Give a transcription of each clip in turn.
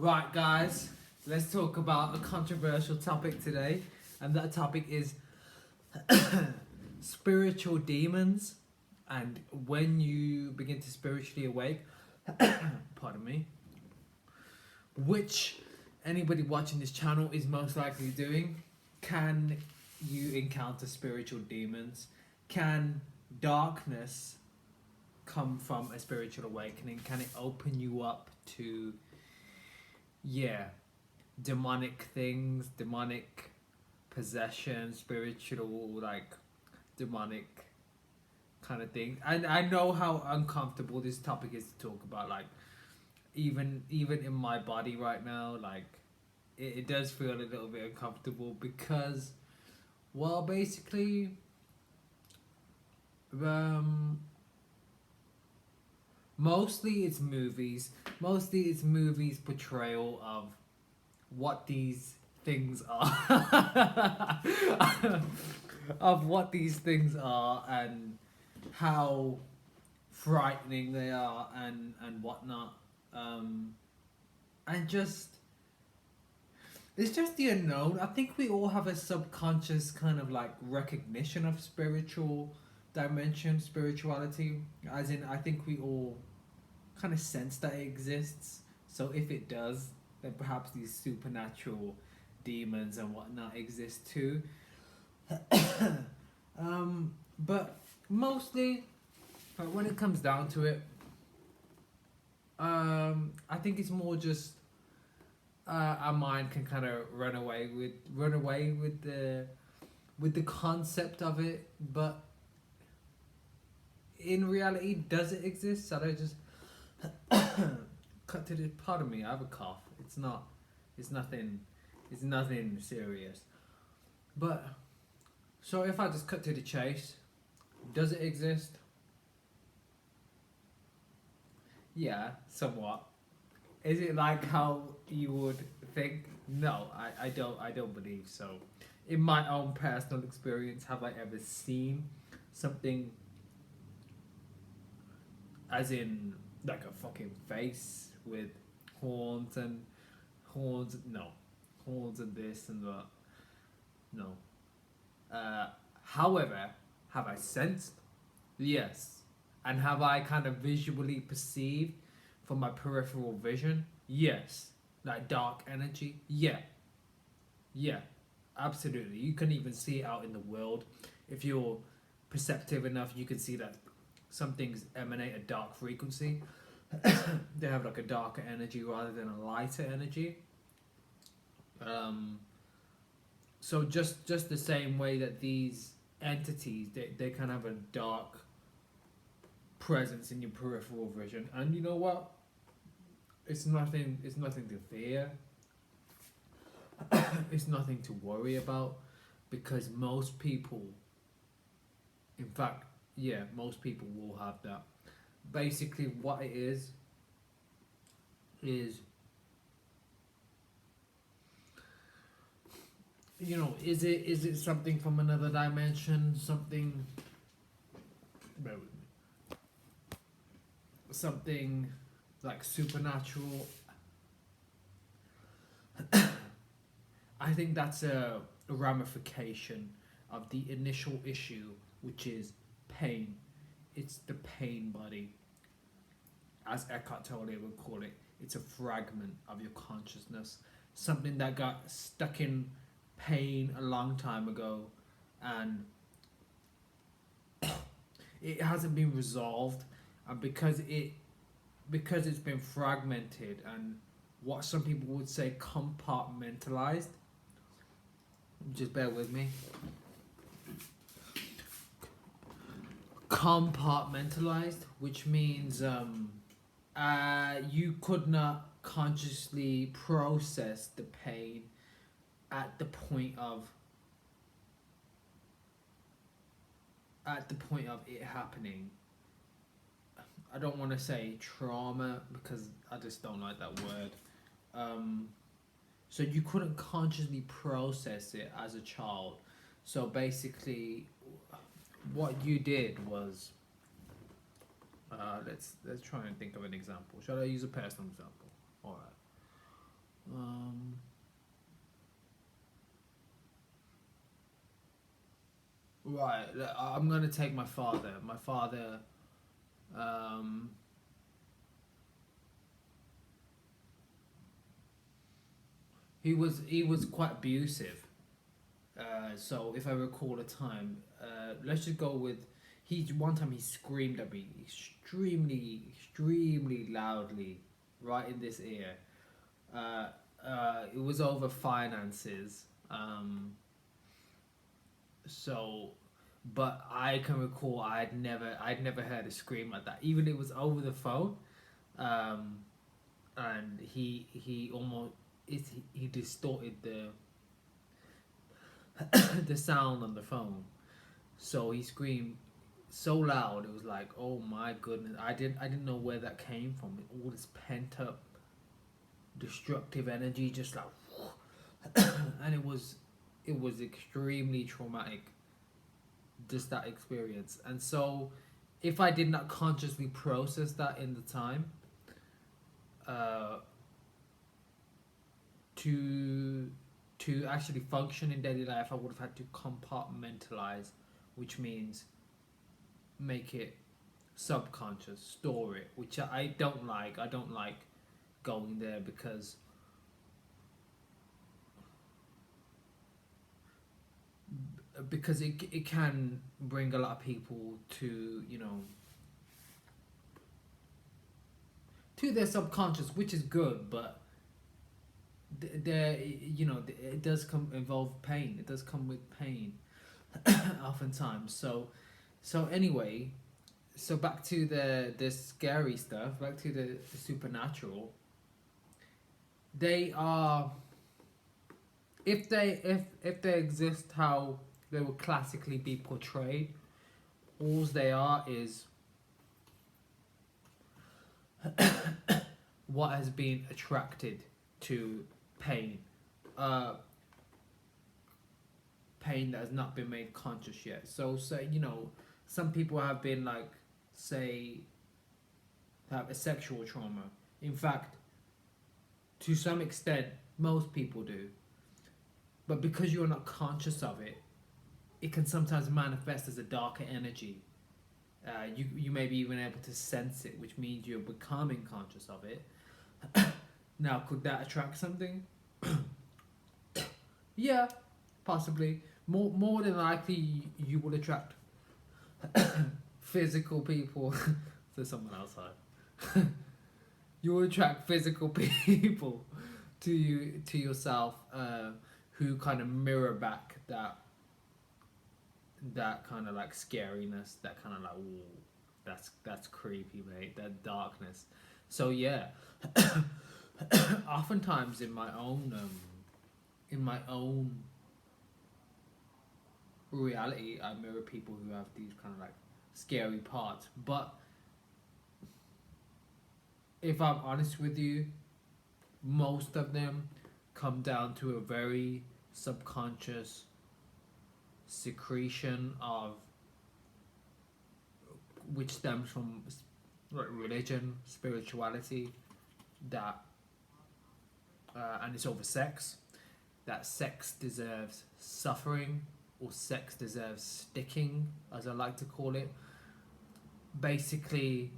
Right, guys, let's talk about a controversial topic today, and that topic is spiritual demons. And when you begin to spiritually awake, pardon me, which anybody watching this channel is most likely doing, can you encounter spiritual demons? Can darkness come from a spiritual awakening? Can it open you up to, yeah, demonic things, demonic possession, spiritual, like, demonic kind of thing? And I know how uncomfortable this topic is to talk about, like, even in my body right now, like, it does feel a little bit uncomfortable because, well, basically, um mostly it's movies portrayal of what these things are of what these things are and how frightening they are and whatnot. And just it's just the unknown. I think we all have a subconscious kind of like recognition of spirituality, as in I think we all kind of sense that it exists. So if it does, then perhaps these supernatural demons and whatnot exist too. But mostly, when it comes down to it, I think it's more just our mind can kind of run away with the concept of it, but in reality, does it exist? So I just cut to the. Pardon me, I have a cough. It's not. It's nothing. It's nothing serious. But so if I just cut to the chase, does it exist? Yeah, somewhat. Is it like how you would think? No, I don't believe so. In my own personal experience, have I ever seen something as in like a fucking face with horns and horns? No, horns and this and that. No. However, have I sensed? Yes. And have I kind of visually perceived from my peripheral vision? Yes. Like dark energy? Yeah. Yeah. Absolutely. You can even see it out in the world. If you're perceptive enough, you can see that some things emanate a dark frequency. They have like a darker energy rather than a lighter energy. So just the same way that these entities, they can have a dark presence in your peripheral vision, and you know what, it's nothing to fear. It's nothing to worry about, because most people, in fact, yeah, most people will have that. Basically what it is is it something from another dimension, something, bear with me, something like supernatural? I think that's a ramification of the initial issue, which is pain. It's the pain body, as Eckhart Tolle would call it. It's a fragment of your consciousness, something that got stuck in pain a long time ago, and it hasn't been resolved, and because it's been fragmented and what some people would say compartmentalized. Just bear with me. Compartmentalized, which means you could not consciously process the pain at the point of it happening. I don't want to say trauma because I just don't like that word. So you couldn't consciously process it as a child. So basically, what you did was, let's try and think of an example. Shall I use a personal example? All right. Um, right, I'm gonna take my father. My father, um, he was quite abusive. So if I recall a time, let's just go with one time he screamed at me extremely loudly, right in this ear. Uh, it was over finances. So, but I can recall I'd never heard a scream like that. Even it was over the phone. Um, and he almost he distorted the sound on the phone. So he screamed so loud it was like, oh my goodness. I didn't know where that came from. All this pent up destructive energy just like and it was extremely traumatic, just that experience. And so if I did not consciously process that in the time, uh to to actually function in daily life, I would have had to compartmentalize, which means make it subconscious, store it, which I don't like. I don't like going there because it can bring a lot of people to to their subconscious, which is good, but there it does come involve pain. It does come with pain oftentimes. So anyway, so back to the scary stuff, back to the supernatural. They are, if they exist how they would classically be portrayed, all they are is what has been attracted to pain, uh pain that has not been made conscious yet. So say, some people have been like, say, have a sexual trauma. In fact, to some extent, most people do. But because you're not conscious of it, it can sometimes manifest as a darker energy. You may be even able to sense it, which means you're becoming conscious of it. Now, could that attract something? Yeah, possibly. More than likely, you will attract physical people. To someone outside. You will attract physical people to yourself, who kind of mirror back that kind of like scariness, that kind of like, ooh, that's creepy, mate. That darkness. So yeah, oftentimes in my own reality, I mirror people who have these kind of like scary parts. But if I'm honest with you, most of them come down to a very subconscious secretion of which stems from religion, spirituality, that and it's over sex. That sex deserves suffering, or sex deserves sticking, as I like to call it. Basically,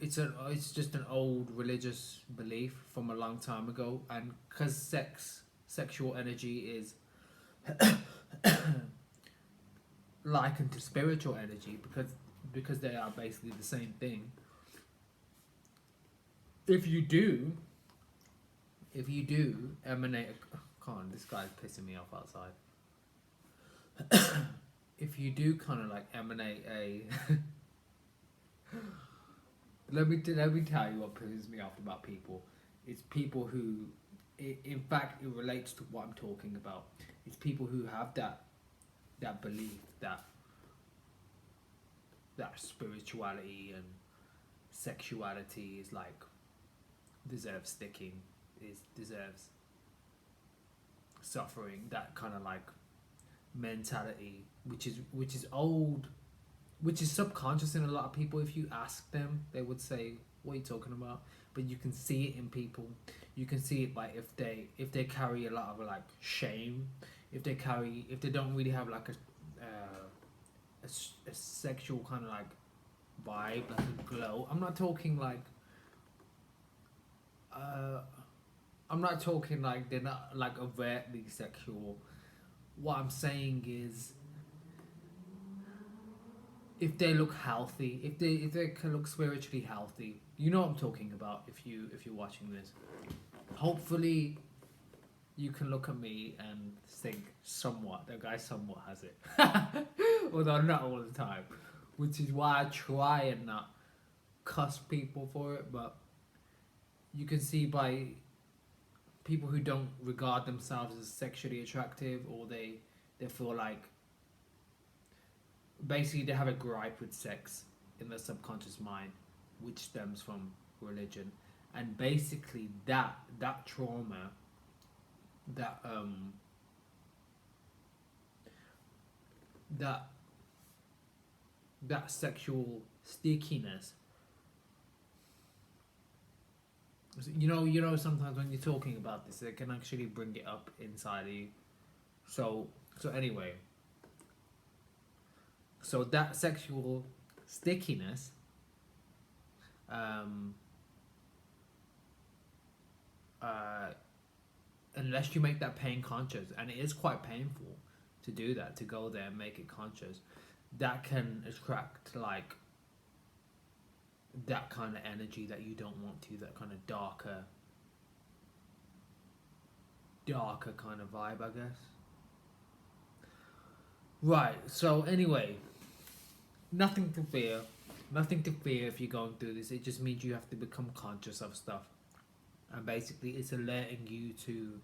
it's just an old religious belief from a long time ago, and because sexual energy is likened to spiritual energy, because they are basically the same thing. If you do emanate come on, this guy's pissing me off outside. If you do kind of like emanate a let me tell you what pisses me off about people. It's people who, in fact, it relates to what I'm talking about. It's people who have that belief that spirituality and sexuality is like deserves sticking, is deserves suffering. That kind of like mentality, which is old which is subconscious in a lot of people. If you ask them, they would say, "What are you talking about?" But you can see it in people. You can see it by if they carry a lot of like shame, if they don't really have like a sexual kind of like vibe, like a glow. I'm not talking like they're not like overtly sexual. What I'm saying is, if they look healthy, if they can look spiritually healthy, you know what I'm talking about. If you're watching this, hopefully you can look at me and think somewhat the guy somewhat has it, although not all the time, which is why I try and not cuss people for it. But you can see by people who don't regard themselves as sexually attractive, or they feel like basically they have a gripe with sex in their subconscious mind, which stems from religion, and basically that trauma, that that that sexual stickiness. Sometimes when you're talking about this, it can actually bring it up inside of you. So anyway, so that sexual stickiness, um, uh, unless you make that pain conscious, and it is quite painful to do that, to go there and make it conscious, that can attract like that kind of energy that you don't want to, that kind of darker kind of vibe, I guess. Right, so anyway, nothing to fear. Nothing to fear if you're going through this. It just means you have to become conscious of stuff. And basically, it's alerting you to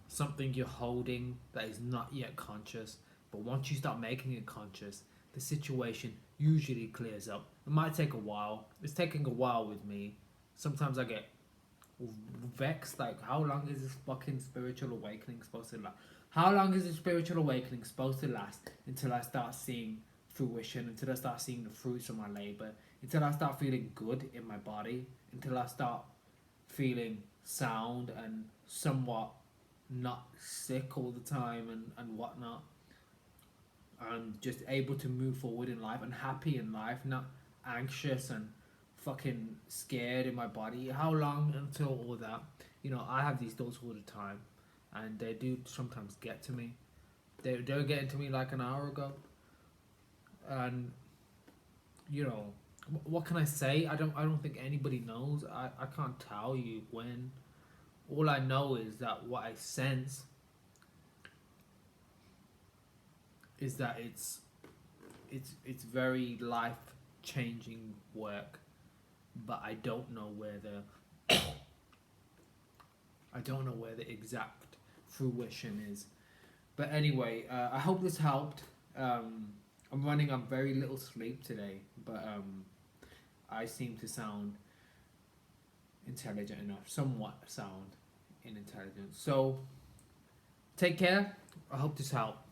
something you're holding that is not yet conscious. But once you start making it conscious, the situation usually clears up. It might take a while. It's taking a while with me. Sometimes I get vexed, like, how long is this fucking spiritual awakening supposed to last? How long is this spiritual awakening supposed to last until I start seeing fruition, until I start seeing the fruits of my labor, until I start feeling good in my body, until I start feeling sound and somewhat not sick all the time and whatnot, and just able to move forward in life and happy in life, not anxious and fucking scared in my body. How long until all that? I have these thoughts all the time, and they do sometimes get to me. They were getting to me like an hour ago, and what can I say? I don't think anybody knows. I can't tell you when. All I know is that what I sense is that it's very life changing work, but I don't know where the exact fruition is. But anyway, I hope this helped. I'm running on very little sleep today, but I seem to sound intelligent enough, somewhat sound intelligent. So take care. I hope this helped.